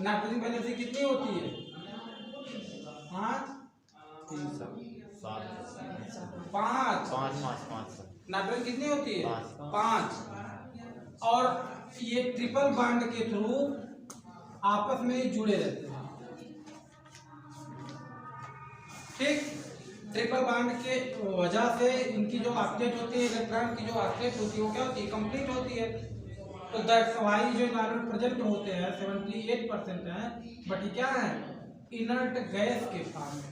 Nitrogen valency कितनी होती है? 5 नाइट्रोजन कितनी होती है? 5। और ये ट्रिपल बॉन्ड के थ्रू आपस में जुड़े रहते हैं। ठीक, ट्रिपल बॉन्ड के वजह से इनकी जो ऑक्टेट होती है, इलेक्ट्रॉन की जो ऑक्टेट होती है वो क्या होती है? कंप्लीट होती है। तो दैट्स व्हाई जो इन्वायरमेंट प्रेजेंट होते हैं 78% हैं, बट ये क्या है? इनर्ट गैस के फॉर्म में।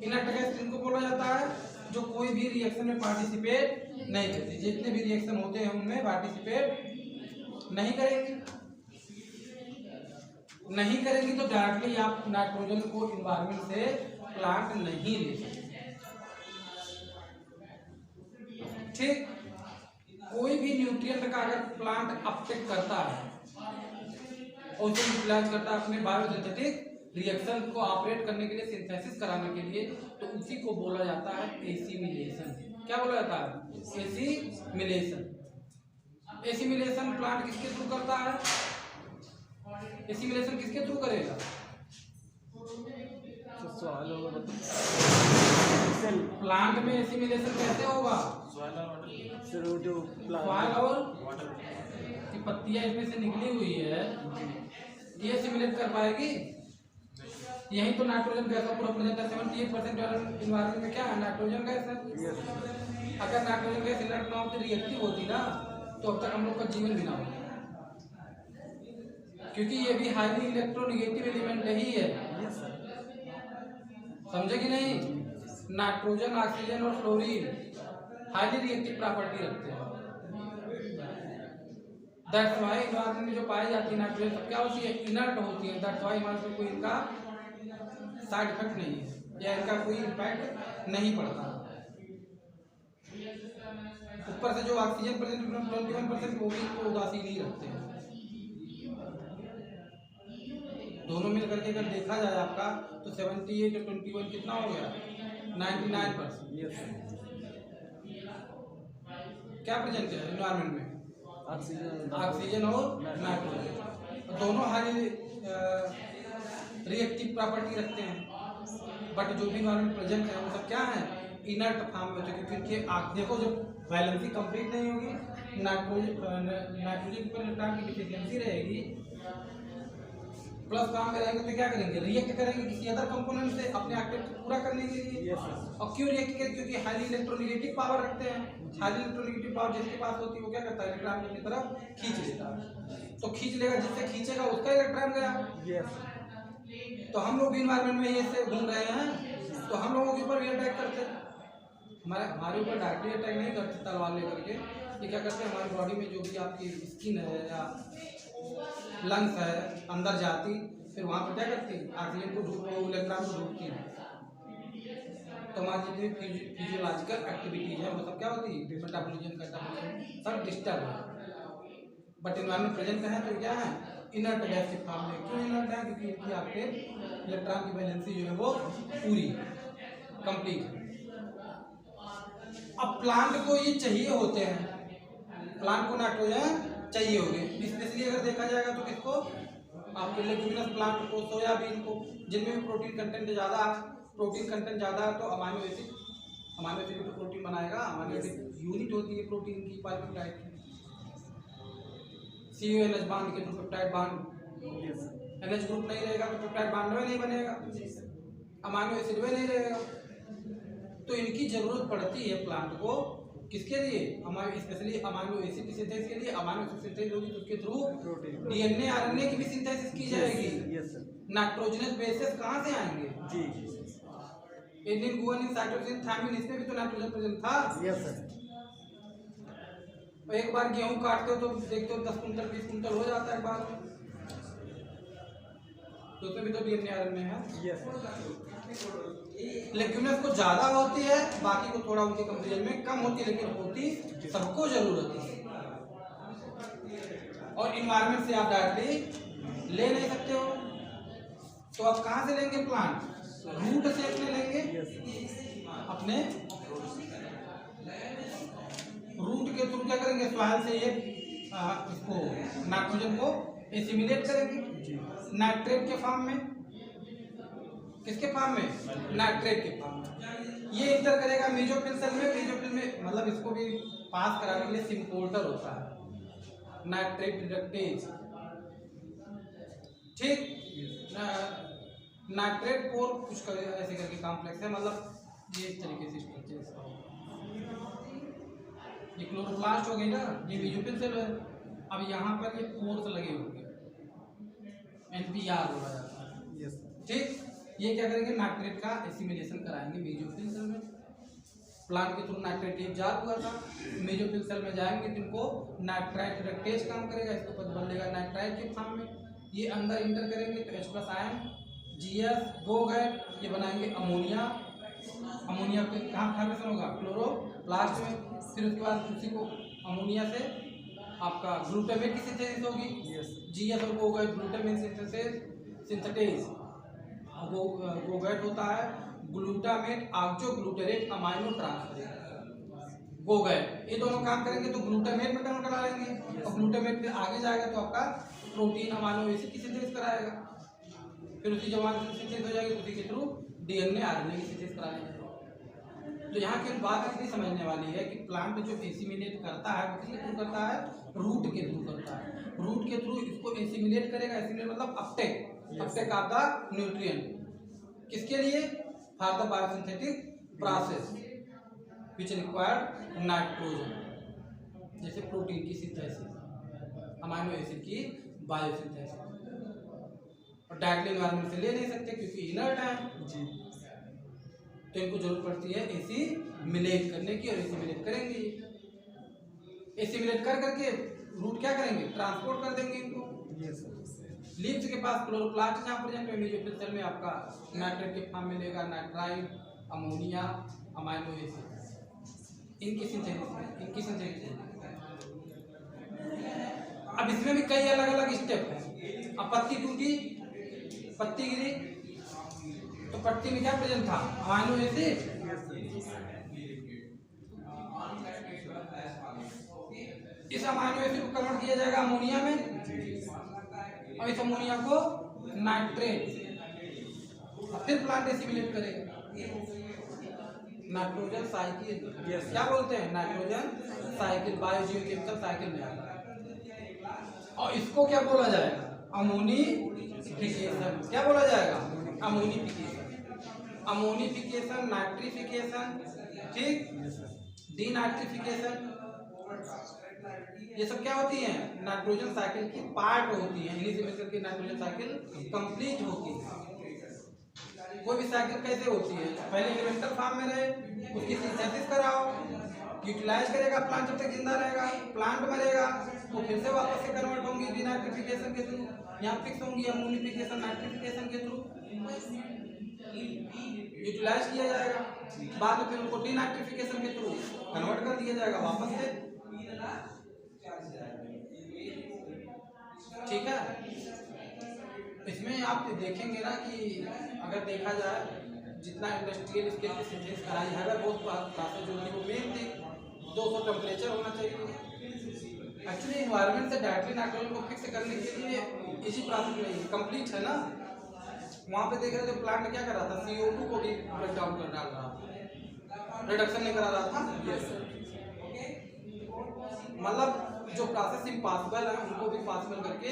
इनर्ट गैस किनको बोला जाता है? जो कोई भी रिएक्शन में पार्टिसिपेट नहीं करती। जितने भी रिएक्शन होते हैं उनमें पार्टिसिपेट नहीं करेंगी। तो डायरेक्टली आप नाइट्रोजन को इन्वायरमेंट से प्लांट नहीं ले सकते। ठीक, कोई भी न्यूट्रिएंट का अगर प्लांट अपटेक करता है और उसे यूटिलाइज करता है अपने बायोसिंथेटिक रिएक्शन को ऑपरेट करने के लिए, सिंथेसिस कराने के लिए, तो उसी को बोला जाता है एसिमिलेशन। क्या बोला जाता है? एसिमिलेशन। एसिमिलेशन प्लांट किसके थ्रू करता है? एसिमिलेशन किसके थ्रू करेगा? प्लांट में एसिमिलेशन कैसे होगा? सॉइल और पत्तियां इसमें से निकली हुई है, ये एसिमिलेट कर पाएगी? यही तो नाइट्रोजन गैस का पूरा प्रेजेंट है। 78% इन्वायरमेंट में क्या है? नाइट्रोजन गैस है। अगर नाइट्रोजन गैस इनर्ट ना होती, रिएक्टिव होती ना, तो अब तक हम लोग का जीवन भी ना होता, क्योंकि ये भी हाईली इलेक्ट्रोनेगेटिव एलिमेंट ही है। समझे कि नहीं? नाइट्रोजन, ऑक्सीजन और फ्लोरीन हाईली रिएक्टिव प्रॉपर्टी रखते हैं। दैट्स व्हाई इन्वायरमेंट में जो पाई जाती है नाइट्रोजन सब क्या होती है? इनर्ट होती है। दैट्स व्हाई हमारे पे कोई इनका साइड इफेक्ट नहीं है या इनका कोई इम्पैक्ट नहीं पड़ता। ऊपर से जो ऑक्सीजन प्रेजेंट 21% वो भी तो उदासीन ही रखते हैं। दोनों मिल करके अगर देखा जाए आपका तो 78 और 21 कितना हो गया? 99%। क्या प्रेजेंट है इन्वायरमेंट में? ऑक्सीजन और नाइट्रोजन, दोनों हाई रिएक्टिव प्रॉपर्टी रखते हैं। बट जो भी इन्वायरमेंट प्रेजेंट है वो सब क्या है? इनर्ट फॉर्म में होते हैं, क्योंकि आप देखो जब वैलेंसी कंप्लीट नहीं होगी, नाइट्रोजन पर इलेक्ट्रॉन की डिफिशियंसी रहेगी, प्लस फॉर्म में रहेंगे तो क्या करेंगे? रिएक्ट करेंगे किसी अदर कंपोनेंट से अपने ऑक्टेट को पूरा करने के लिए। और क्यों रिएक्ट करेंगे? क्योंकि हाईली इलेक्ट्रोनेगेटिव पावर रखते हैं। हाईली इलेक्ट्रोनेगेटिव पावर जिसके पास होती है वो क्या करता है? इलेक्ट्रॉन को अपनी तरफ खींच लेता है। तो खींच लेगा, जिससे खींचेगा उसका इलेक्ट्रॉन गया। तो हम लोग भी इन्वायरमेंट में ऐसे घूम रहे हैं, तो हम लोगों के ऊपर भी अटैक करते हैं। हमारे ऊपर डायरेक्टली अटैक नहीं करते तलवार लेकर के। ये क्या करते हैं? हमारी बॉडी में जो भी आपकी स्किन है या लंग्स है अंदर जाती, फिर वहाँ पर क्या करती? ऑक्सीजन को इलेक्ट्रॉन को ढूंढती है। तो हमारी जितनी फिजियोलॉजिकल एक्टिविटीज है वो सब क्या होती है? मेटाबॉलिज्म कैटाबॉलिज्म सब डिस्टर्ब है। बट इन्वायरमेंट प्रेजेंट है तो क्या है? इनर्ट गैस के फॉर्म में। क्यों इनर्ट है? क्योंकि इनकी आपके इलेक्ट्रॉन की वैलेंसी जो है वो पूरी कंप्लीट है। अब प्लांट को ये चाहिए होते हैं, प्लांट को नाइट्रोजन चाहिए होंगे। स्पेशली अगर देखा जाएगा तो किसको? आपके लेग्यूमिनस प्लांट को, सोयाबीन को, जिनमें भी प्रोटीन कंटेंट ज़्यादा है। प्रोटीन कंटेंट ज़्यादा है तो अमाइनो एसिड तो प्रोटीन बनाएगा। अमाइनो एसिड यूनिट होती है प्रोटीन की, पॉलीपेप्टाइड की। CONH बांध के पेप्टाइड बांध, NH ग्रुप नहीं रहेगा तो पेप्टाइड बांध में नहीं बनेगा, अमाइनो एसिड में नहीं रहेगा। तो इनकी जरूरत पड़ती है प्लांट को, किसके लिए? हमारे स्पेशली अमाइनो एसिड की सिंथेसिस के लिए। अमाइनो एसिड सिंथेसिस होगी तो उसके थ्रू DNA RNA की भी सिंथेसिस की जाएगी। नाइट्रोजनस बेसेस कहाँ से आएंगे? एडेनिन, गुआनिन, साइटोसिन, थायमिन, इसमें भी तो नाइट्रोजन प्रेजेंट था। एक बार गेहूं काटते हो तो देखते हो 10 कुंटल 20 कुंटल हो जाता है एक बार में, तो उसमें भी तो DNA RNA है। लेग्यूमिनस को ज्यादा होती है, बाकी को थोड़ा उनके कंपेरिजन में कम होती है, लेकिन होती सबको जरूरत है। और इन्वायरमेंट से आप डायरेक्टली ले नहीं सकते हो, तो आप कहाँ से लेंगे प्लांट? रूट से अपने लेंगे, अपने रूट के थ्रू क्या करेंगे? सॉइल से ये इसको नाइट्रोजन को एसिमिलेट करेंगे नाइट्रेट के फॉर्म में। किसके फॉर्म में? नाइट्रेट के फॉर्म में। ये इंटर करेगा मेसोफिल सेल में। मेसोफिल में मतलब इसको भी पास कराने के लिए सिम्पोर्टर होता है, नाइट्रेट रिडक्टेज। ठीक, नाइट्रेट पोर कुछ कर ऐसे करके कॉम्प्लेक्स है, मतलब ये इस तरीके से स्ट्रक्चर। ये क्लोरोप्लास्ट हो गई ना, ये मेसोफिल सेल है। अब यहाँ पर ये पोर्स लगे होंगे, NPR हो रहा है। ठीक, ये क्या करेंगे? नाइट्रेट का एसिमिलेशन कराएंगे मेसोफिल सेल में। प्लांट के थ्रू नाइट्रेट इब्जॉर्ब हुआ था, मेसोफिल सेल में जाएंगे तो इनको नाइट्राइट रिडक्टेज काम करेगा, इसको पद बदलेगा नाइट्राइट के फॉर्म में। ये अंदर इंटर करेंगे तो H+ आयन GS गो गए, ये बनाएंगे अमोनिया। अमोनिया पे कहाँ फॉर्मेशन होगा? क्लोरोप्लास्ट में। फिर उसके बाद उसी को अमोनिया से आपका ग्लूटामेट की सिंथेसिस होगी। GS और गो गए ग्लूटामेट सिंथेसिस गोगैट होता है ग्लूटामेट ऑक्सोग्लूटारेट अमाइनो ट्रांसफरेज गोगैट। ये दोनों काम करेंगे तो ग्लूटामेट में कन्वर्ट करा लेंगे, और ग्लूटामेट फिर आगे जाएगा तो आपका प्रोटीन अमाइनो एसिड की सिंथेसिस कराएगा। फिर उसी जमाने से सिंथेसिस हो जाएगी, उसी के थ्रू DNA RNA की सिंथेसिस करा लेंगे। तो यहाँ की बात इतनी समझने वाली है कि प्लांट जो एसिमिलेट करता है वो किसके थ्रू करता है? रूट के थ्रू करता है। रूट के थ्रू इसको एसिमिलेट करेगा। एसिमिलेट मतलब अपटेक ऑफ द न्यूट्रिएंट। किसके लिए? For the biosynthetic process which required nitrogen, जैसे प्रोटीन की सिंथेसिस, अमाइनो एसिड की बायोसिंथेसिस। और डायरेक्टली एनवायरनमेंट से ले नहीं सकते क्योंकि इनर्ट है जी, तो इनको जरूरत पड़ती है एसिमिलेट करने की, और एसिमिलेट करेंगे। एसिमिलेट कर करके रूट क्या करेंगे? ट्रांसपोर्ट कर देंगे इनको। लीव्स के पास क्लोरोप्लास्ट जहाँ प्रेजेंट है, मेसोफिल सेल में आपका नाइट्रेट के फॉर्म में लेगा नाइट्राइट, अमोनिया, अमाइनो एसिड, इनकी सिंथेसिस। अब इसमें भी कई अलग अलग स्टेप है। अब पत्ती टूटी, पत्ती गिरी, तो पत्ती में क्या प्रेजेंट था? Amino acid. इस अमाइनो एसिड को कन्वर्ट किया जाएगा अमोनिया में, और इस अमोनिया को नाइट्रेट, फिर प्लांट एसिमिलेट करेगा। नाइट्रोजन साइकिल क्या बोलते हैं? नाइट्रोजन साइकिल, बायोजियोकेमिकल साइकिल में आता है। और इसको क्या बोला जाएगा? अमोनिफिकेशन। क्या बोला जाएगा? अमोनिफिकेशन। अमोनिफिकेशन, नाइट्रिफिकेशन, ठीक, डीनाइट्रिफिकेशन, ये सब क्या होती है? नाइट्रोजन साइकिल की पार्ट होती है। इन्हीं से मिलकर के नाइट्रोजन साइकिल कंप्लीट होती है। कोई भी साइकिल कैसे होती है? पहले एलिमेंटल फॉर्म में रहे, उसकी सिंथेसिस कराओ, यूटिलाइज करेगा प्लांट जब तक जिंदा रहेगा, प्लांट मरेगा तो फिर से वापस से कन्वर्ट होंगी डीनाइट्रिफिकेशन के थ्रू, यहाँ फिक्स होंगी अमोनिफिकेशन नाइट्रिफिकेशन के थ्रू, यूटिलाइज किया जाएगा। बाद में फिर उनको डीनाइट्रिफिकेशन के थ्रू कन्वर्ट कर दिया जाएगा वापस से। ठीक है, इसमें आप देखेंगे ना कि अगर देखा जाए जितना इंडस्ट्रियल स्केल की सिंथेसिस कराई है बहुत प्रोसेस जो वो मेन थी 200 टेम्परेचर होना चाहिए। एक्चुअली इन्वायरमेंट से डायरेक्टली नाइट्रोजन को फिक्स करने के लिए इसी प्रोसेस में कंप्लीट है ना। वहाँ पे देख रहे थे प्लांट क्या कर रहा था? CO2 को भी ब्रेक डाउन कर डाल रहा था, रिडक्शन नहीं करा रहा था। यस, मतलब जो प्रोसेस इम्पॉसिबल है उनको भी पॉसिबल करके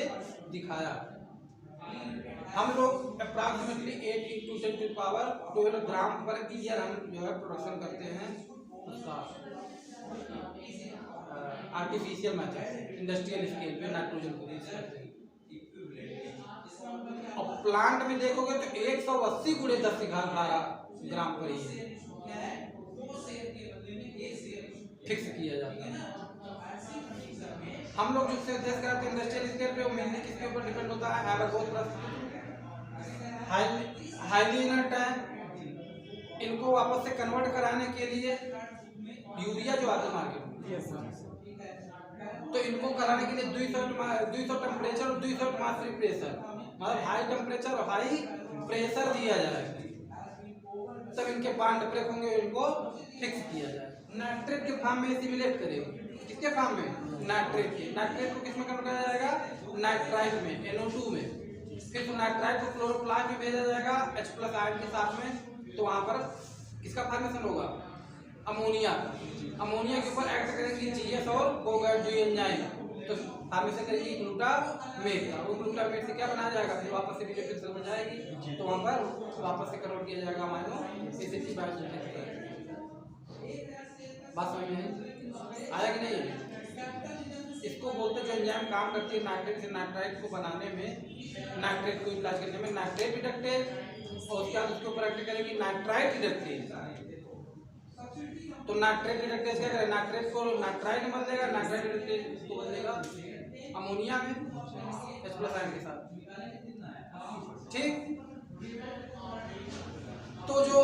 दिखाया। हम लोग अप्रॉक्सीमेटली 8 × 10⁻12 ग्राम पर ईयर हम जो है प्रोडक्शन करते हैं उसका आर्टिफिशियल मेथड इंडस्ट्रियल स्केल पे नाइट्रोजन को यूज करते हैं। और प्लांट में देखोगे तो 180 × 10⁻12 ग्राम पर ईयर फिक्स किया जाता है। हम लोग जो सिंथेसिस करते हैं इंडस्ट्रियल स्केल पे वो मेनली किसके ऊपर डिपेंड होता है? हाईली इनर्ट है, इनको वापस से कन्वर्ट कराने के लिए यूरिया जो आता है मार्केट में, तो इनको कराने के लिए 200 टेम्परेचर और 200 एटमॉस्फेरिक प्रेशर, मतलब हाई टेम्परेचर और हाई प्रेशर दिया जाएगा, तब इनके बॉन्ड ब्रेक होंगे, इनको फिक्स किया जाए। नाइट्रेट के फॉर्म में एसिमिलेट करेगा, किसके फॉर्म में? नाइट्रेट के। नाइट्रेट को किस में कन्वर्ट किया जाएगा? नाइट्राइट में, NO2 में। फिर तो नाइट्राइट को क्लोरोप्लास्ट में भेजा जाएगा H+ आयन के साथ में, तो वहां पर किसका फॉर्मेशन होगा? अमोनिया। अमोनिया के ऊपर एक्ट करेंगे GS और गोगार्ड एंजाइम, तो फॉर्मेशन करेगी ग्लूटामेट का। वो ग्लूटामेट से क्या बनाया जाएगा? फिर वापस से न्यूक्लियोफिलिक सेल बन जाएगी, तो वहां पर वापस से कन्वर्ट किया जाएगा अमाइनो एसिड की बायोसिंथेसिस। बात समझ में आया कि नहीं? इसको बोलते जो एंजाइम काम करती है नाइट्रेट से नाइट्राइट को बनाने में, नाइट्रेट को इलाज करने में, नाइट्रेट रिडक्टेज, और उसके बाद उसके ऊपर एक्ट करेगी नाइट्राइट रिडक्टेज। तो नाइट्रेट रिडक्टेज क्या करेगा? नाइट्रेट को नाइट्राइट में बदलेगा, नाइट्राइट रिडक्टेज को बदलेगा अमोनिया में H+ आयन के साथ। ठीक। तो जो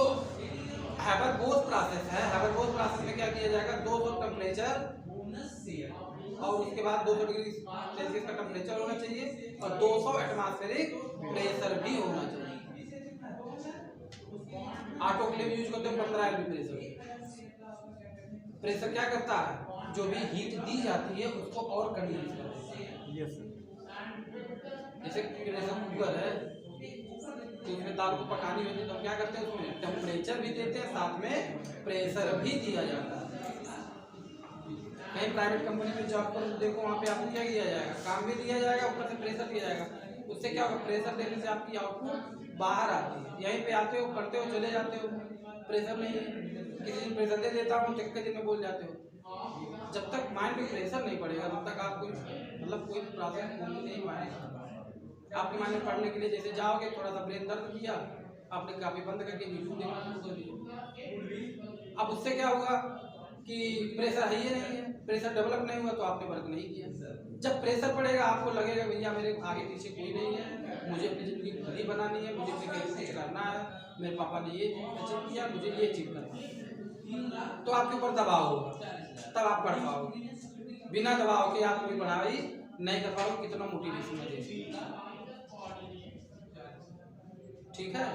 हैबर-बोश प्रोसेस है, हैबर-बोश प्रोसेस में क्या किया जाएगा? 200 टेम्परेचर और उसके बाद 200 डिग्री सेल्सियस का टेम्परेचर होना चाहिए और 200 एटमॉस्फेरिक प्रेशर भी होना चाहिए। ऑटोक्लेव यूज करते हैं 15 LP प्रेशर क्या करता है? जो भी हीट दी जाती है उसको और कंडेंस कर देता है। जैसे प्रेशर कुकर है तो उसमें दाल को पकानी होती है, तो क्या करते हैं? उसमें टेम्परेचर भी देते हैं, साथ में प्रेशर भी दिया जाता है। कहीं प्राइवेट कंपनी में जॉब करो तो देखो वहाँ पे आपको क्या किया जाएगा? काम भी दिया जाएगा, ऊपर से प्रेशर दिया जाएगा। उससे क्या होगा? प्रेशर देने से आपकी आउटपुट बाहर आती है। यहीं पे आते हो, करते हो, चले जाते हो, प्रेशर नहीं है। किसी दिन प्रेशर दे देता हूँ, चक्कर दिन में बोल जाते हो। जब तक माइंड में प्रेशर नहीं पड़ेगा तब तक आप कोई मतलब कोई प्रॉब्लम नहीं पाएगा। आपके माइंड में पढ़ने के लिए जैसे जाओगे, थोड़ा सा ब्रेन दर्द किया, आपने काफी बंद करके यूट्यूब देखना शुरू कर दिया। अब उससे क्या होगा कि प्रेशर है ही नहीं है, प्रेशर डेवलप नहीं हुआ तो आपने वर्क नहीं किया। जब प्रेशर पड़ेगा आपको लगेगा भैया मेरे आगे पीछे कोई नहीं है, मुझे अपनी जिंदगी खुद ही बनानी है, मुझे अपनी कैसे करना है, मेरे पापा ने ये अचीव किया, मुझे ये अचीव करना है। तो आपके ऊपर दबाव होगा, तब आप पढ़ पाओगे। बिना दबाव के आप कोई पढ़ाई नहीं कर पाओगे, कितना मोटिवेशन है। ठीक है।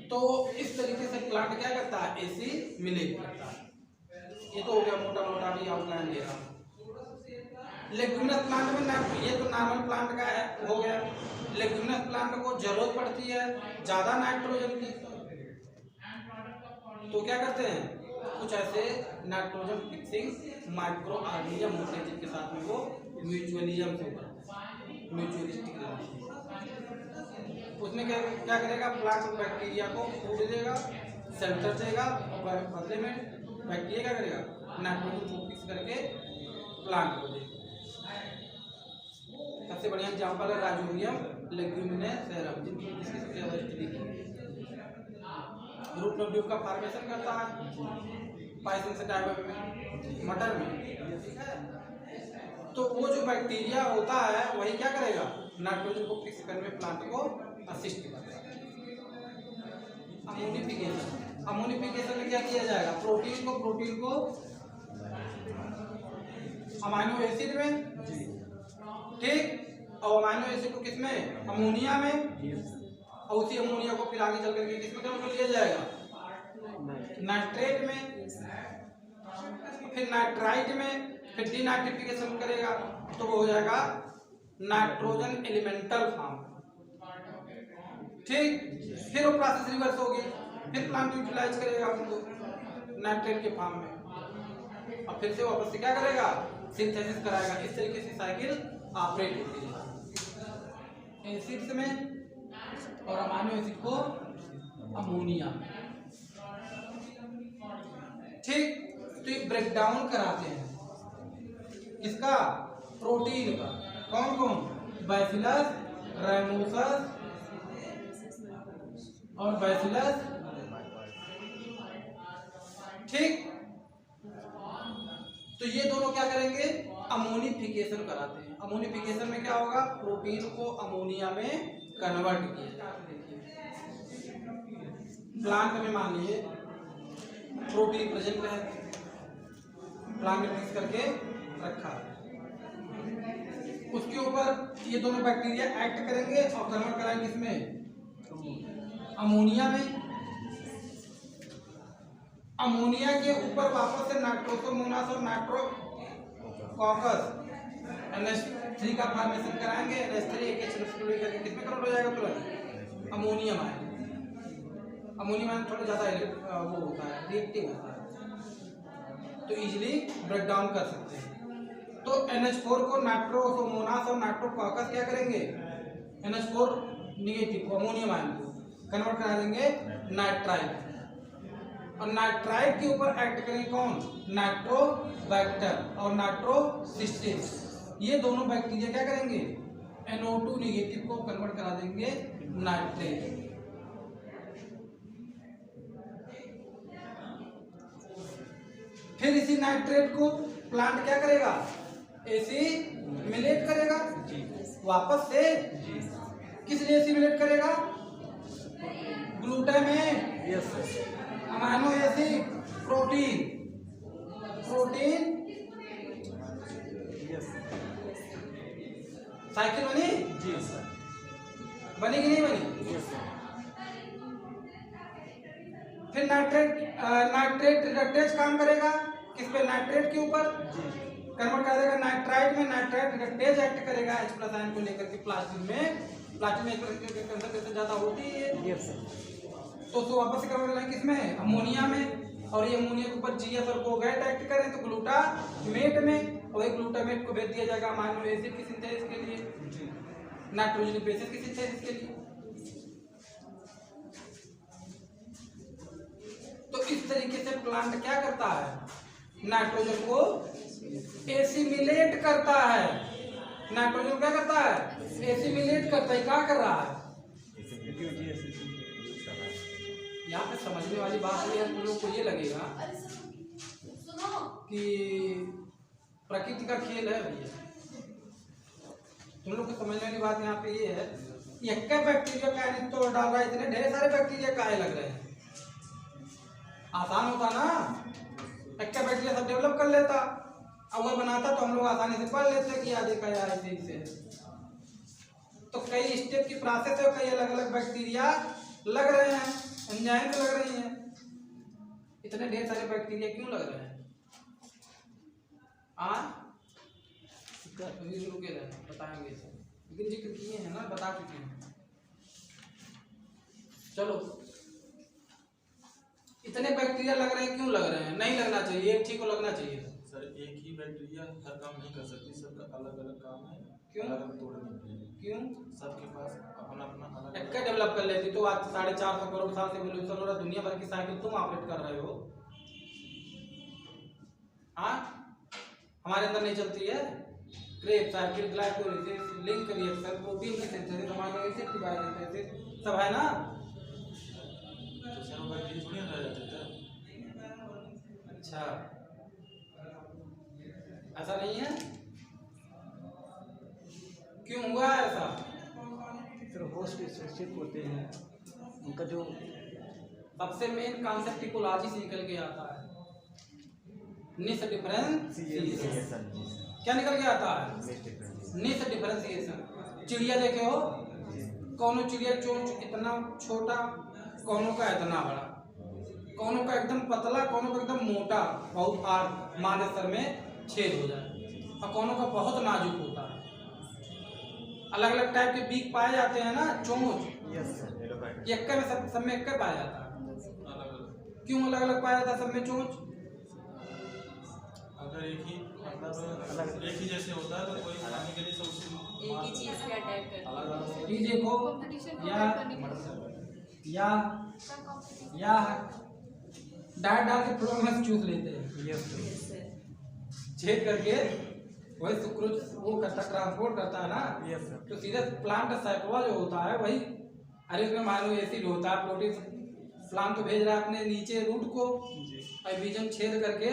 तो इस तरीके से प्लांट क्या करता है? एसिड मिलेट करता है। ये तो हो गया मोटा मोटा भी आउटलाइन दे रहा हूँ। लेग्यूमिनस प्लांट में ना, ये तो नॉर्मल प्लांट का है हो गया। लेग्यूमिनस प्लांट को जरूरत पड़ती है ज्यादा नाइट्रोजन की, तो क्या करते हैं? कुछ ऐसे नाइट्रोजन फिक्सिंग माइक्रो ऑर्गेनिज्म होते हैं जिनके साथ में वो म्यूचुअलिज्म से म्यूचुअलिस्टिक उसमें क्या करेगा? प्लांट बैक्टीरिया को फूड देगा, सेल्टर देगा और बदले में बैक्टीरिया क्या करेगा? नाइट्रोजन को फिक्स करके प्लांट को देगा। सबसे बढ़िया एग्जांपल है राइजोबियम लेग्यूमिनेसेरम, जिसकी सबसे ज्यादा स्टडी की। रूट नोड्यूल का फॉर्मेशन करता है पाइसन से टाइप में मटर में। ठीक है। तो वो जो बैक्टीरिया होता है वही क्या करेगा? नाइट्रोजन को फिक्स करने में प्लांट को असिस्ट करेगा। अमोनिफिकेशन, अमोनिफिकेशन में क्या किया जाएगा? प्रोटीन को अमाइनो एसिड में, ठीक, और अमाइनो एसिड को किसमें? अमोनिया में, और उसी अमोनिया को फिर आगे चल करके किसमें कन्वर्ट किया जाएगा? नाइट्रेट में, फिर नाइट्राइट में, फिर डीनाइट्रिफिकेशन करेगा तो वो हो जाएगा नाइट्रोजन एलिमेंटल फॉर्म। ठीक। फिर वो प्रोसेस रिवर्स होगी, फिर प्लांट यूटिलाइज करेगा उनको नाइट्रेट के फॉर्म में, और फिर से वापस से क्या करेगा? सिंथेसिस कराएगा। इस तरीके से साइकिल ऑपरेट होती है एसिड्स में और अमाइनो एसिड को अमोनिया। ठीक। तो ये ब्रेकडाउन कराते हैं किसका? प्रोटीन का। कौन कौन? बैसिलस राइमोसस और बैसिलस। ठीक। तो ये दोनों क्या करेंगे? अमोनिफिकेशन कराते हैं। अमोनिफिकेशन में क्या होगा? प्रोटीन को अमोनिया में कन्वर्ट किया जाता है। प्लांट में मान लीजिए प्रोटीन प्रेजेंट है, प्लांट में मिक्स करके रखा, उसके ऊपर ये दोनों बैक्टीरिया एक्ट करेंगे और कन्वर्ट कराएंगे किसमें? अमोनिया में। अमोनिया के ऊपर वापस से नाइट्रोसोमोनास और नाइट्रोकॉकस NH3 का फॉर्मेशन कराएंगे। NH3 एक HCl करके कितने कन्वर्ट हो जाएगा तुरंत? Ammonium ion. अमोनियम आयन थोड़ा ज़्यादा वो होता है, रिएक्टिव होता है, तो इजीली ब्रेक डाउन कर सकते हैं। तो NH4 को नाइट्रोसोमोनास और नाइट्रोकॉकस क्या करेंगे? NH4 निगेटिव को, अमोनियम आयन को कन्वर्ट करा देंगे नाइट्राइट, और नाइट्राइट के ऊपर एक्ट करेंगे कौन? नाइट्रोबैक्टर और नाइट्रोसिस्टिस। ये दोनों बैक्टीरिया क्या करेंगे? NO2 निगेटिव को कन्वर्ट करा देंगे नाइट्रेट। फिर इसी नाइट्रेट को प्लांट क्या करेगा? एसिमिलेट करेगा वापस से। किस लिए एसिमिलेट करेगा? Glutamate, amino acid, protein. Cycle बनी? जी सर। बनी कि नहीं बनी? Yes sir. फिर नाइट्रेट रिडक्टेज काम करेगा किस पे? नाइट्रेट के ऊपर कन्वर्ट कर देगा नाइट्राइट में। नाइट्राइट रिडक्टेज एक्ट करेगा H+ आयन को लेकर के प्लास्टिन में कंसंट्रेशन ज्यादा होती है। Yes sir. तो उसको वापस से कन्वर्ट करेंगे किसमें? अमोनिया में, और ये अमोनिया के ऊपर GS और कोगैट एक्ट करें तो ग्लूटामेट में, और ग्लूटामेट को भेज दिया जाएगा अमीनो एसिड की सिंथेसिस के लिए, नाइट्रोजन बेसिस की सिंथेसिस के लिए। तो इस तरीके से प्लांट क्या करता है? नाइट्रोजन को एसिमिलेट करता है। नाइट्रोजन क्या करता है? एसिमिलेट करता है। क्या कर रहा है? यहाँ पे समझने वाली बात है, तुम लोग को ये लगेगा कि प्रकृति का खेल है भैया। तुम लोग को समझने वाली बात यहाँ पे ये है, एक बैक्टीरिया का तोड़ डाल रहा है, इतने ढेर सारे बैक्टीरिया काहे लग रहे हैं? आसान होता ना, एक बैक्टीरिया सब डेवलप कर लेता, अब वो बनाता तो हम लोग आसानी से पढ़ लेते कि याद देखा यार ऐसे। तो कई स्टेप की प्रोसेस है, कई अलग अलग बैक्टीरिया लग रहे हैं, एंजाइम लग रही हैं। इतने ढेर सारे बैक्टीरिया क्यों लग रहे हैं? रुके रहे, बताएंगे, लेकिन जिक्र किए हैं ना, बता चुके हैं। चलो, इतने बैक्टीरिया लग रहे हैं, क्यों लग रहे हैं? नहीं लगना चाहिए, एक ठीक को लगना चाहिए। सर एक ही बैक्टीरिया हर काम नहीं कर सकती, सबका अलग अलग काम है। क्यों? अलग तोड़ने के लिए। क्यों? सबके पास अपना अपना अलग एक डेवलप कर लेती तो आज 450 करोड़ साल से एवोल्यूशन हो रहा, दुनिया भर की साइकिल तुम ऑपरेट कर रहे हो। हाँ, हमारे अंदर नहीं चलती है? Krebs cycle, glycolysis, link reaction, protein की सिंथेसिस, अमीनो एसिड की बायोसिंथेसिस, सब है ना? तो सर वो बैक्टीरिया थोड़ी रह जाते थे। अच्छा, ऐसा नहीं है? क्यों हुआ ऐसा? फिर होस्ट स्पेसिफिक होते हैं, उनका जो सबसे मेन कॉन्सेप्ट टिपोलॉजी से निकल के आता है। निस डिफरेंशिएशन क्या निकल के आता है? निस डिफरेंशिएशन। चिड़िया देखे हो? कौनो चिड़िया चोंच इतना छोटा, कौनो का इतना बड़ा, कौनो का एकदम पतला, कौनो का एकदम मोटा, बहुत हार्ड, माने सर में छेद हो जाए, और कौनो का बहुत नाजुक होता है। अलग अलग टाइप के बीक पाए जाते हैं ना, चोंच। एक में सब में एक पाया जाता है। क्यों अलग अलग पाया जाता है सब में चोंच? अगर एक ही मतलब एक ही जैसे होता है तो कोई खाने के लिए सब उसी एक ही चीज पे अटैक करता है। ये देखो, या डाल डाल के फ्लोर में चूस लेते हैं, छेद करके वही सुक्रोज वो करता, ट्रांसपोर्ट करता है ना। तो सीधे प्लांट साइक्लोआ जो होता है वही, अरे उसमें अमीनो एसिड होता है, प्रोटीन। प्लांट तो भेज रहा है अपने नीचे रूट को, और बीजन छेद करके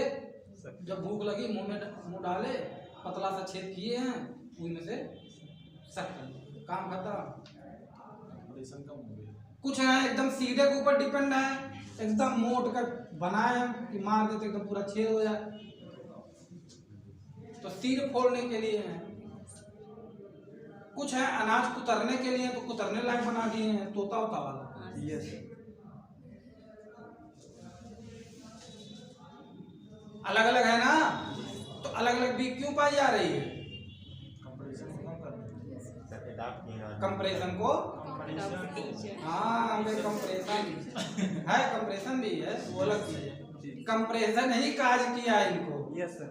जब भूख लगी मुंह डाले, पतला सा छेद किए हैं, उनमें से सक काम खत्म। कुछ है एकदम सीधे के ऊपर डिपेंड है, एकदम मोट कर बनाए कि मार दे तो एकदम पूरा छेद हो जाए, तो सिर फोड़ने के लिए है। कुछ है अनाज कुतरने के लिए, तो कुतरने लायक बना दिए हैं, तोता होता वाला। अलग अलग है ना, तो अलग अलग वीक क्यों पाई जा रही है? कंप्रेशन को हाँ कंप्रेशन है, कंप्रेशन भी है, वो अलग चीज है। कंप्रेशन ही काज किया है इनको। Yes sir.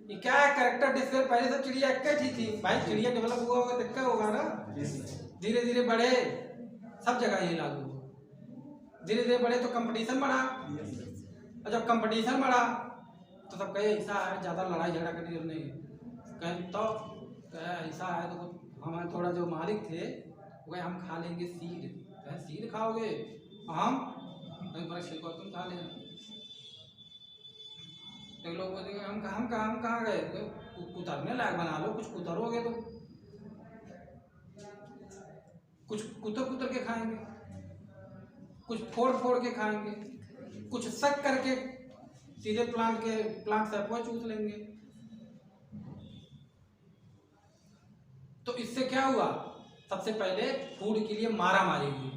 ये क्या है, कैरेक्टर डिस्प्ले पहले से चिड़िया एक ही थी भाई, चिड़िया डेवलप हुआ होगा तो क्या होगा ना, धीरे धीरे बढ़े, सब जगह ये लागू हो, धीरे धीरे बढ़े तो कंपटीशन बढ़ा, और जब कंपटीशन बढ़ा तो सब कहे ऐसा है, ज़्यादा लड़ाई झगड़ा करने की जरूरत नहीं है, कहें तो कहे ऐसा है तो हमारे थोड़ा जो मालिक थे वो कहे हम खा लेंगे सीड, कहे सीड खाओगे हम छिलको तुम खा लेना, एक लोग बोलेंगे हम कहाँ गए, कुतरने लायक बना लो, कुछ कुतरोगे तो कुछ कुतर के खाएंगे, कुछ फोड़ के खाएंगे, कुछ शक करके सीधे प्लांट से अपोज चूस लेंगे। तो इससे क्या हुआ, सबसे पहले फूड के लिए मारा मारी हुई,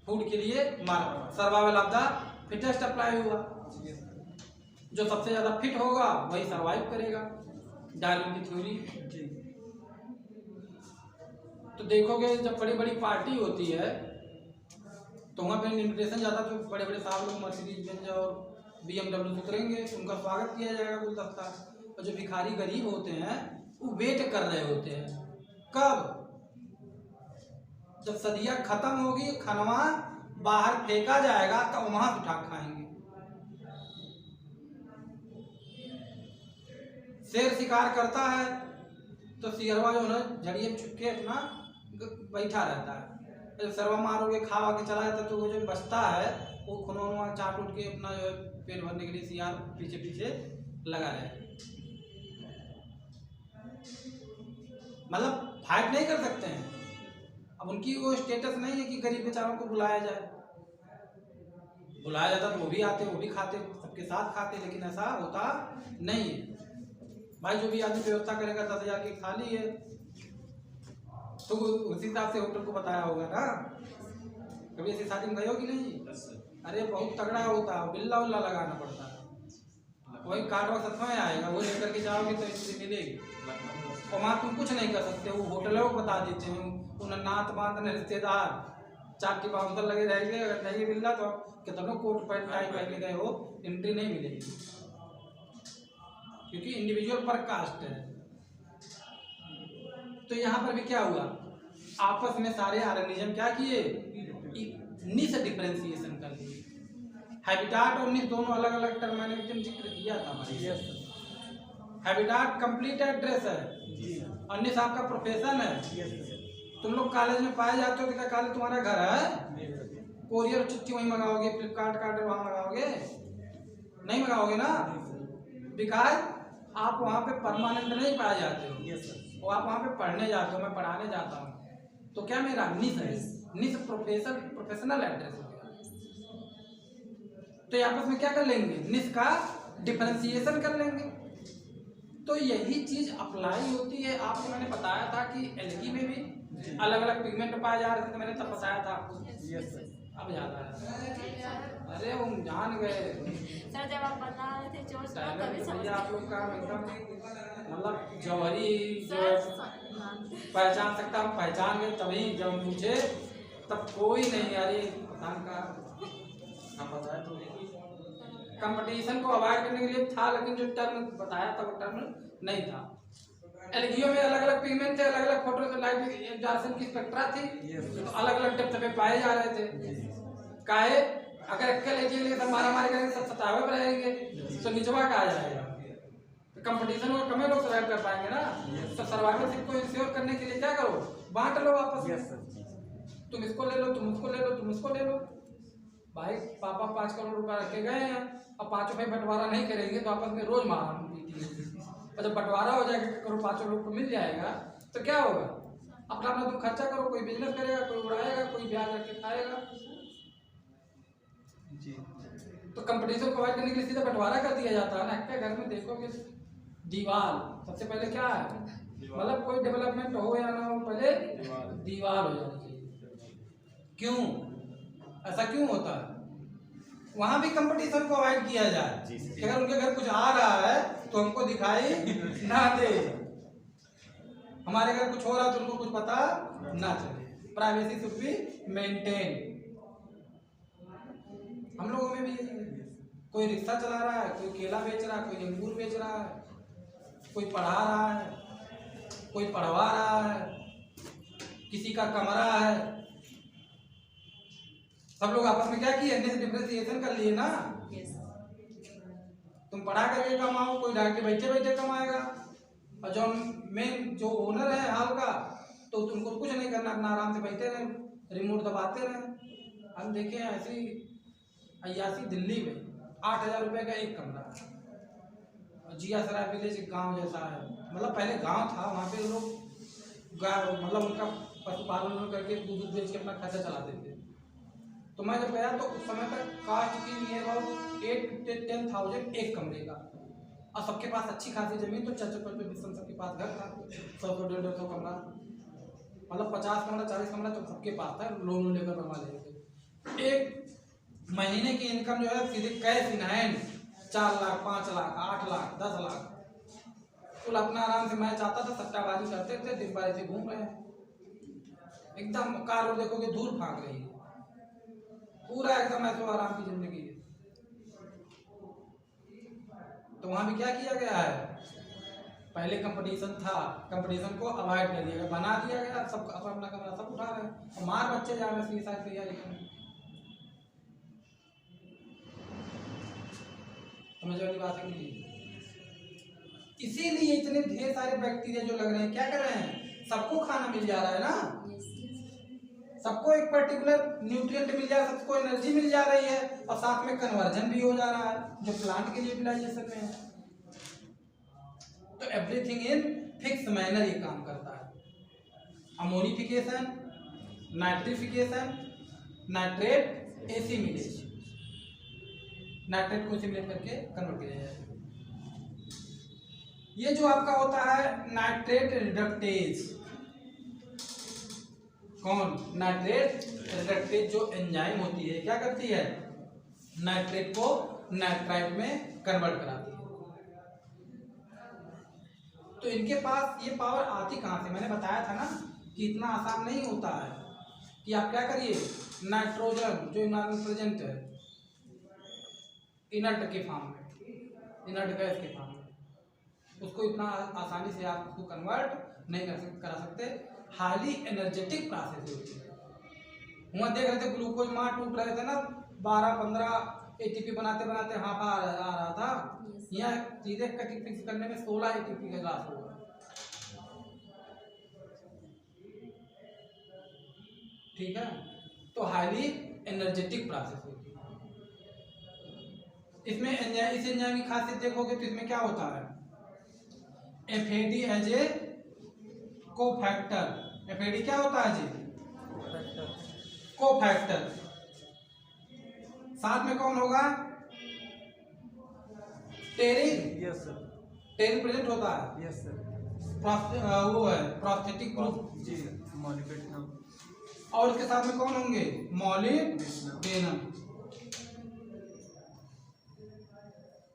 फूड के लिए मारा, survival of the fittest apply हुआ, जो सबसे ज्यादा फिट होगा वही सरवाइव करेगा, डार्विन की थ्योरी। तो देखोगे जब बड़ी बड़ी पार्टी होती है तो वहाँ पे इन्विटेशन ज़्यादा, तो बड़े बड़े साहब लोग मर्सिडीज बेंज और BMW उतरेंगे, उनका स्वागत किया जाएगा गुलदस्ता, और जो भिखारी गरीब होते हैं वो वेट कर रहे होते हैं, कब, जब सदिया खत्म होगी, खनवा बाहर फेंका जाएगा तो वहां उठा खाएंगे। शेर शिकार करता है तो शेरवा जो है झड़िए में छुप के अपना बैठा रहता है, जब सरवा मारोगे खावा के चला जाता है तो वो जो बचता है वो खुनवा चाट उठ के अपना जो है पेट भरने के लिए सियार पीछे पीछे लगा रहे, मतलब फाइट नहीं कर सकते हैं। अब उनकी वो स्टेटस नहीं है कि गरीब बेचारों को बुलाया जाए, बुलाया जाता तो वो भी आते, वो भी खाते, सबके साथ खाते, लेकिन ऐसा होता नहीं है भाई। जो भी आदमी व्यवस्था करेगा 10,000 की थाली है तो उसी हिसाब से होटल को बताया होगा ना। कभी ऐसी शादी में गए हो कि नहीं? अरे बहुत तगड़ा होता है, बिल्ला उल्ला लगाना पड़ता है, वही कार्डवा सत्ता में आएगा, वो लेकर के जाओगे तो इससे मिलेगी, और वहाँ तुम कुछ नहीं कर सकते, वो होटलों को बता देते हैं, उन्हें नात बात न रिश्तेदार चार की बाउंसर लगे रहेंगे, अगर नहीं मिल रहा तो कितनों कोट पैंट टाई पहन के गए हो एंट्री नहीं मिलेगी, क्योंकि इंडिविजुअल पर कास्ट है। तो यहाँ पर भी क्या हुआ, आपस में सारे ऑर्गेनिज्म क्या किए, निश डिफरेंशिएशन कर लिए। हैबिटाट और निश दोनों अलग अलग टर्मिनोलॉजी जिक्र किया था हमारे। हैबिटाट कंप्लीट एड्रेस है और निश आपका प्रोफेशन है। तुम लोग कॉलेज में पाए जाते हो कि क्या कॉलेज तुम्हारा घर है? कोरियर चिट्ठी वहीं मंगाओगे, फ्लिपकार्ट कार्ड वहाँ मंगाओगे? नहीं मंगाओगे ना, बिकॉज आप वहाँ पे परमानेंट नहीं पाए जाते हो, और आप वहाँ पे पढ़ने जाते हो, मैं पढ़ाने जाता हूँ, तो क्या मेरा निश है, निश प्रोफेशनल एड्रेस हो गया। तो आपस में क्या कर लेंगे, निश का डिफरेंशिएशन कर लेंगे। तो यही चीज अप्लाई होती है। आपको मैंने बताया था कि एल्गी में भी अलग अलग पिगमेंट पाए जा रहे थे, तो मैंने तब बताया था आपको। अब याद आया, अरे वो जान गए सर जब आप बता रहे थे जोश में तभी समझ आप लोग का एकदम मतलब जौहरी जो पहचान सकता, हम पहचान गए तभी जब हम पूछे तब कोई नहीं, अरे पठान का हम बताया तो कंपटीशन को अवॉइड करने के लिए था, लेकिन जो टर्म बताया था वो टर्म नहीं था। एल्गियो में अलग अलग पिगमेंट थे, अलग अलग फोटो लाइट डार्सन की स्पेक्ट्रा थी, तो अलग अलग डेप्थ पे पाए जा रहे थे। काहे अगर अकेले के लिए मारा मारी करेंगे सब सतावे पर रहेंगे तो निचवा का आ जाएगा, तो कंपटीशन में कम लोग सर्वाइव कर पाएंगे ना। तो सर्वाइवल को इंश्योर करने के लिए क्या करो, बांट लो आपस में, तुम इसको ले लो, तुम उसको ले लो, तुम उसको ले लो। भाई पापा 5 करोड़ रुपया रखे गए हैं, अब 5 भाई बंटवारा नहीं करेंगे तो आपस में रोज मारा पीटी, और जब बंटवारा हो जाएगा करो 5 लोग को मिल जाएगा तो क्या होगा, अपना अपना तुम खर्चा करो, कोई बिजनेस करेगा, कोई उड़ाएगा, कोई ब्याज रख के खाएगा। तो कंपटीशन को अवॉइड करने के लिए सीधा बंटवारा कर दिया जाता है ना। आपके घर में देखोगे दीवार सबसे पहले क्या है, मतलब कोई डेवलपमेंट हो या ना हो, पहले दीवार हो जानी चाहिए। क्यों ऐसा क्यों होता है? वहां भी कंपटीशन को अवॉइड किया जाए कि अगर उनके घर कुछ आ रहा है तो हमको दिखाई ना दे, हमारे घर कुछ हो रहा है तो उनको कुछ पता ना चले। Privacy should be maintain. हम लोगों में भी कोई रिक्शा चला रहा है, कोई केला बेच रहा है, कोई अंगूर बेच रहा है, कोई पढ़ा रहा है, कोई पढ़वा रहा है, किसी का कमरा है, सब लोग आपस में क्या किए, डिफरेंशिएशन कर लिए ना। तुम पढ़ा करके कमाओ, कोई डायरेक्ट बैठे बैठे कमाएगा, और जो मेन जो ओनर है हाल का तो तुमको कुछ नहीं करना, अपना आराम से बैठे रहे, रिमोट दबाते रहे। हम देखे ऐसी अयासी दिल्ली में 8,000 रुपये का एक कमरा, जिया सराय विलेज गांव जैसा है, मतलब पहले गांव था, वहाँ पे लोग गाय मतलब उनका पशुपालन करके दूध बेच के अपना खर्चा चलाते थे। तो मैं जब गया तो उस समय तक कास्ट की नियर अबाउट 8 to 10,000 एक कमरे का, और सबके पास अच्छी खासी जमीन, तो 4-5 सबके पास घर था, 100-150 कमरा, मतलब 50 कमरा 40 कमरा तो सबके पास था, लोन लेकर बनवा ले थे। एक महीने की इनकम जो है सीधे cash in hand 4 lakh 5 lakh 8 lakh 10 lakh कुल अपना आराम से। मैं चाहता था सट्टाबाजी करते थे, दिन भर ऐसे घूम रहे हैं, एकदम कार और देखोगे धूल भाग रही है, पूरा एकदम ऐसे आराम की जिंदगी है। तो वहां भी क्या किया गया है, पहले कंपटीशन था, कंपटीशन को अवॉइड कर दिया गया, बना दिया गया, सब अपना कमरा सब उठा रहे हैं, और मार बच्चे जा रहे हैं फीस तैयारी करने। समझ वाली बात है कि इसीलिए इतने ढेर सारे बैक्टीरिया जो लग रहे हैं, क्या कर रहे हैं, सबको खाना मिल जा रहा है ना, सबको एक पर्टिकुलर न्यूट्रिएंट मिल जा रहा है, सबको एनर्जी मिल जा रही है, और साथ में कन्वर्जन भी हो जा रहा है जो प्लांट के लिए यूटिलाइजेशन में है। तो एवरीथिंग इन फिक्स मैनर ये काम करता है। Ammonification, nitrification, nitrate assimilation, nitrate को एसिमिलेट करके कन्वर्ट किया जाए। ये जो आपका होता है नाइट्रेट रिडक्टेज, कौन, नाइट्रेट रिडक्टेज जो एंजाइम होती है क्या करती है, नाइट्रेट को नाइट्राइट में कन्वर्ट कराती है। तो इनके पास ये पावर आती कहाँ से, मैंने बताया था ना कि इतना आसान नहीं होता है कि आप क्या करिए, नाइट्रोजन जो इनमें प्रेजेंट है इनर्ट के फॉर्म में, इनर्ट गैस के फॉर्म में, उसको इतना आसानी से आप उसको कन्वर्ट नहीं करा सकते, हाईली एनर्जेटिक प्रोसेस होती है। वहाँ देख रहे थे ग्लूकोज मार टूट रहे थे ना, 12-15 एटीपी बनाते बनाते हाफ आ रहा था, यहाँ सीधे फिक्स करने में 16 एटीपी का ग्लास होगा। ठीक है, तो हाईली एनर्जेटिक प्रोसेस होती है। इसमें इस एंजाइम की खासियत देखोगे तो इसमें क्या होता है, FAD as a cofactor. FAD क्या होता है जी, कोफैक्टर। साथ में कौन होगा, टेरिन। यस सर, टेरिन प्रेजेंट होता है। यस सर, वो है प्रोस्थेटिक ग्रुप जी, मॉलिब्डेनम। और उसके साथ में कौन होंगे, molybdenum,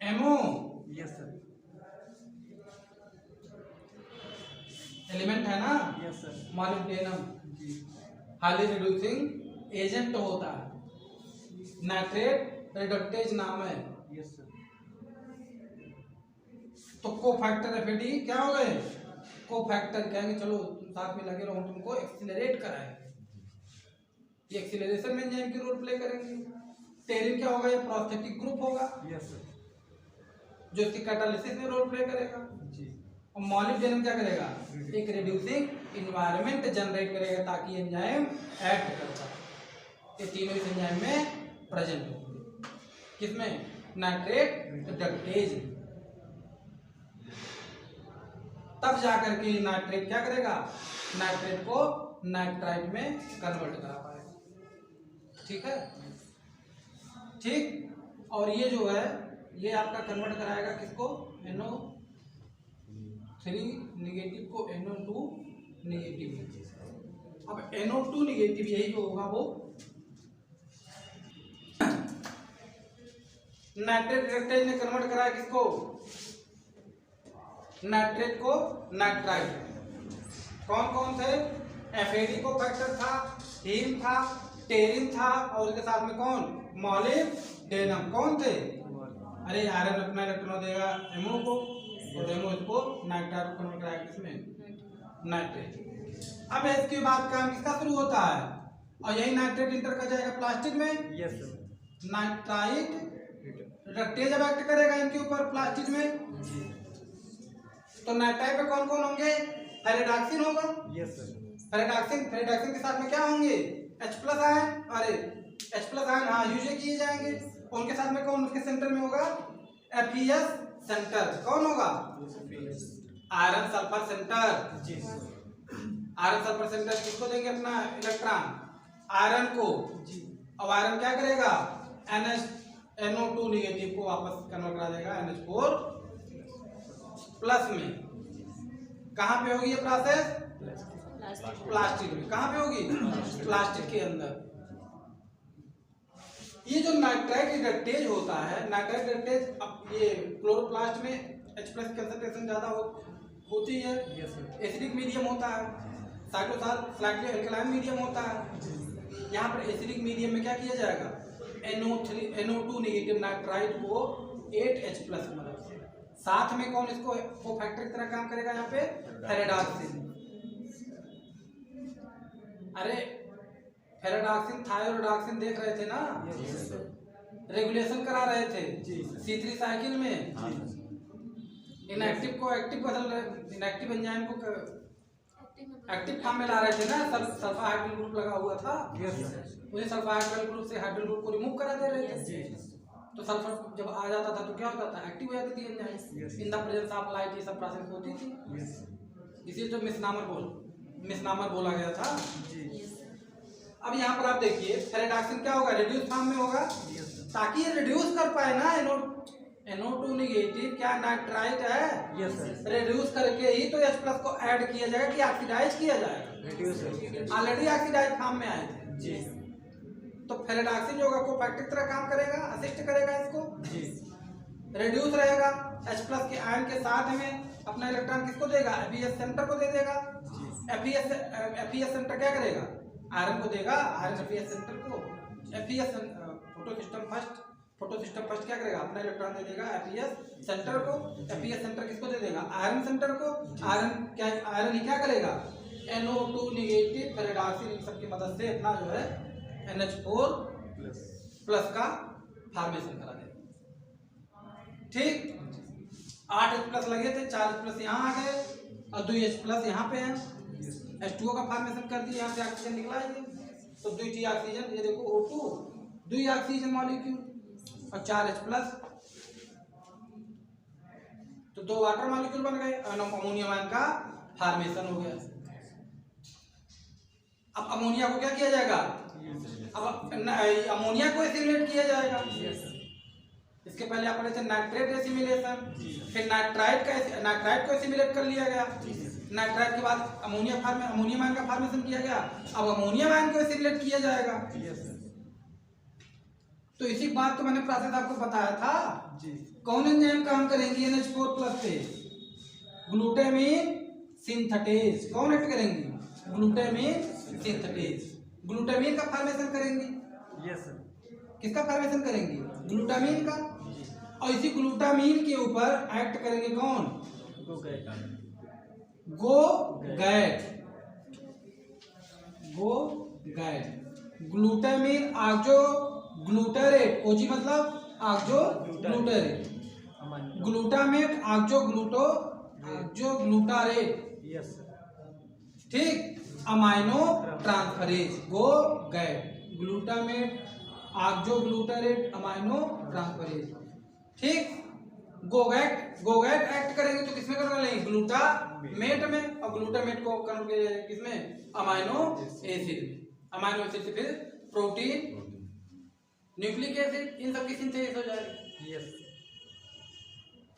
M O. Yes sir, element है ना, यस सर, मॉलिब्डेनम जी, हाईली रिड्यूसिंग एजेंट होता है, नाइट्रेट रिडक्टेज नाम है। यस सर, तो कोफैक्टर FAD क्या हो गए, कोफैक्टर कहेंगे, चलो साथ में लगे रहो, हम तुमको एक्सीलरेट कराएंगे, ये एक्सीलरेशन में एंजाइम की रोल प्ले करेंगे। टेरिन क्या होगा, ये प्रोस्थेटिक ग्रुप होगा। यस सर, जो इसकी कैटालिसिस में रोल प्ले करेगा। जी, और मॉलिब्डेनम क्या करेगा, एक रिड्यूसिंग इन्वायरमेंट जनरेट करेगा ताकि एंजाइम एक्ट कर पाए। ये तीनों इस एंजाइम में प्रेजेंट होंगे, किसमें, नाइट्रेट रिडक्टेज। तब जाकर के नाइट्रेट क्या करेगा, नाइट्रेट को नाइट्राइट में कन्वर्ट करा पाएगा। ठीक है, ठीक। और ये जो है ये आपका कन्वर्ट कराएगा किसको, NO3 निगेटिव को NO2 निगेटिव। अब NO2 निगेटिव यही जो होगा वो नाइट्रेट रिडक्टेज ने कन्वर्ट करा है किसको, नाइट्रेट को नाइट्राइट। कौन कौन थे, एफएडी को फैक्टर था, हीम था, टेरिन था, और उसके साथ में कौन, मॉलिब्डेनम। कौन थे, अरे आयरन अपना इलेक्ट्रॉन देगा एमओ को, और एमओ इसको नाइट्राइट को कन्वर्ट कराएगा किसमें, नाइट्रेट। अब इसके बाद काम किसका शुरू होता है, और यही नाइट्रेट इंटर कर जाएगा प्लास्टिक में। Yes sir. नाइट्राइट रिडक्टेज अब एक्ट करेगा इनके ऊपर प्लास्टिक में। तो नाइट्राइट में कौन कौन होंगे, फेरिडॉक्सिन होगा। Yes sir. फेरिडॉक्सिन के साथ में क्या होंगे, H+ आयन, अरे H+ आयन हाँ यूज किए जाएंगे। उनके साथ में कौन उसके सेंटर में होगा, FeS सेंटर। कौन होगा, आयरन सल्फर सेंटर। जी आयरन सल्फर सेंटर किसको देंगे अपना इलेक्ट्रॉन, आयरन को। अब आयरन क्या करेगा, NO2 निगेटिव को वापस कन्वर्ट करा देगा NH4 प्लस में। कहाँ पे होगी ये प्रोसेस, प्लास्टिक में। कहाँ पे होगी, प्लास्टिक के अंदर। ये जो नाइट्राइट रिडक्टेज होता है, नाइट्राइट रिडक्टेज, अब ये क्लोरोप्लास्ट में H+ कंसंट्रेशन ज्यादा होती है, एसिडिक मीडियम होता है, साइटोसाल स्लाइटली अल्कलाइन मीडियम होता है। यहाँ पर एसिडिक मीडियम में क्या किया जाएगा, NO2 निगेटिव नाइट्राइट को 8H+ मदद से, साथ में कौन इसको कोफैक्टर की तरह काम करेगा, यहाँ पे फेरिडॉक्सिन। अरे फेरिडॉक्सिन थायोरिडॉक्सिन देख रहे थे ना, रेगुलेशन करा रहे थे C3 साइकिल में। इनएक्टिव को एक्टिव बदल रहे, इनएक्टिव एंजाइम को एक्टिव फॉर्म में ला रहे थे ना। सल्फा हाइड्रोजन ग्रुप लगा हुआ था, उसे सल्फा हाइड्रोजन ग्रुप से हाइड्रोजन ग्रुप को रिमूव करा दे रहे थे। तो सल्फर जब आ जाता था तो क्या होता था, एक्टिव हो जाती थी enzyme in the presence of light, ये सब प्रोसेस होती थी। इसी तो मिसनामर बोला गया था। अब यहाँ पर आप देखिए फेरिडॉक्सिन क्या होगा, रिड्यूस फॉर्म में होगा, ताकि ये रिड्यूस कर पाए ना NO2 निगेटिव क्या नाइट्राइट है, यस सर। रिड्यूस करके ही तो H+ को ऐड किया जाएगा कि ऑक्सीडाइज किया जाएगा। ऑलरेडी ऑक्सीडाइज फॉर्म में आए थे जी। तो फेरिडॉक्सिन जो होगा कोफैक्टर की तरह काम करेगा, असिस्ट करेगा इसको जी। रिड्यूस रहेगा, H+ के आयन के साथ में अपना इलेक्ट्रॉन किसको देगा, FeS सेंटर को दे देगा। FeS सेंटर क्या करेगा, आयरन को देगा, आयरन FeS सेंटर को। FeS फोटो सिस्टम फर्स्ट क्या करेगा, अपना इलेक्ट्रॉन दे देगा FeS सेंटर को। FeS सेंटर किसको दे देगा, आयरन सेंटर को। आयरन ही क्या करेगा, NO2 निगेटिव फेरिडॉक्सिन इन सब की मदद से अपना जो है NH4 प्लस का फॉर्मेशन करा देगा। ठीक, 8H+ लगे थे, 4H+ यहाँ आ गए और 2H+ यहाँ पे है। H2O का फॉर्मेशन कर दिया, यहाँ से ऑक्सीजन निकला है, तो 2 ऑक्सीजन, ये देखो O2 2 ऑक्सीजन मॉलिक्यूल और 4H+, तो 2 वाटर मॉलिक्यूल बन गए, अमोनियम आयन का फॉर्मेशन हो गया। अब अमोनिया को क्या किया जाएगा, अब अमोनिया को एसिमिलेट किया जाएगा। इसके पहले आप पढ़े थे नाइट्रेट एसिमिलेशन, फिर नाइट्राइट को एसिमिलेट कर लिया गया। नाइट्राइट के बाद अमोनियम आयन का फॉर्मेशन किया गया, अब अमोनियम आयन को एसिमिलेट किया जाएगा। तो इसी बात को मैंने प्रोसेस आपको बताया था। कौन एंजाइम काम करेंगी NH4+ पे, ग्लूटामिन सिंथेटेज। कौन एक्ट करेंगी, ग्लूटामिन सिंथेटेज। ग्लूटामिन का फॉर्मेशन करेंगी। Yes sir. किसका फॉर्मेशन करेंगी, ग्लूटामिन का। और इसी ग्लूटामिन के ऊपर एक्ट करेंगे कौन, गोगैट। ग्लूटामिन आक्जो ग्लूटारेट, ओजी मतलब oxoglutarate, glutamate oxoglutarate. Yes. ठीक, aminotransferase, GOGAT, glutamate oxoglutarate aminotransferase. ठीक, गोगैट एक्ट करेंगे तो किसमें कन्वर्ट करेंगे, ग्लूटामेट में, और ग्लूटामेट को कन्वर्ट करेंगे किसमें, अमाइनो एसिड में। अमाइनो एसिड से फिर प्रोटीन, न्यूक्लिक एसिड, इन सब की सिंथेसिस हो जाएगी। यस।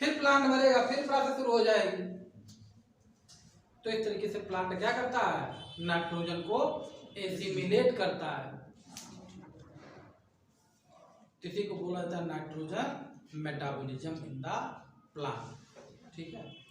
फिर प्लांट बनेगा, फिर प्रोसेस शुरू हो जाएगी। तो इस तरीके से प्लांट क्या करता है, नाइट्रोजन को एसिमिलेट करता है। इसी को बोला जाता है nitrogen metabolism in the plant. ठीक है।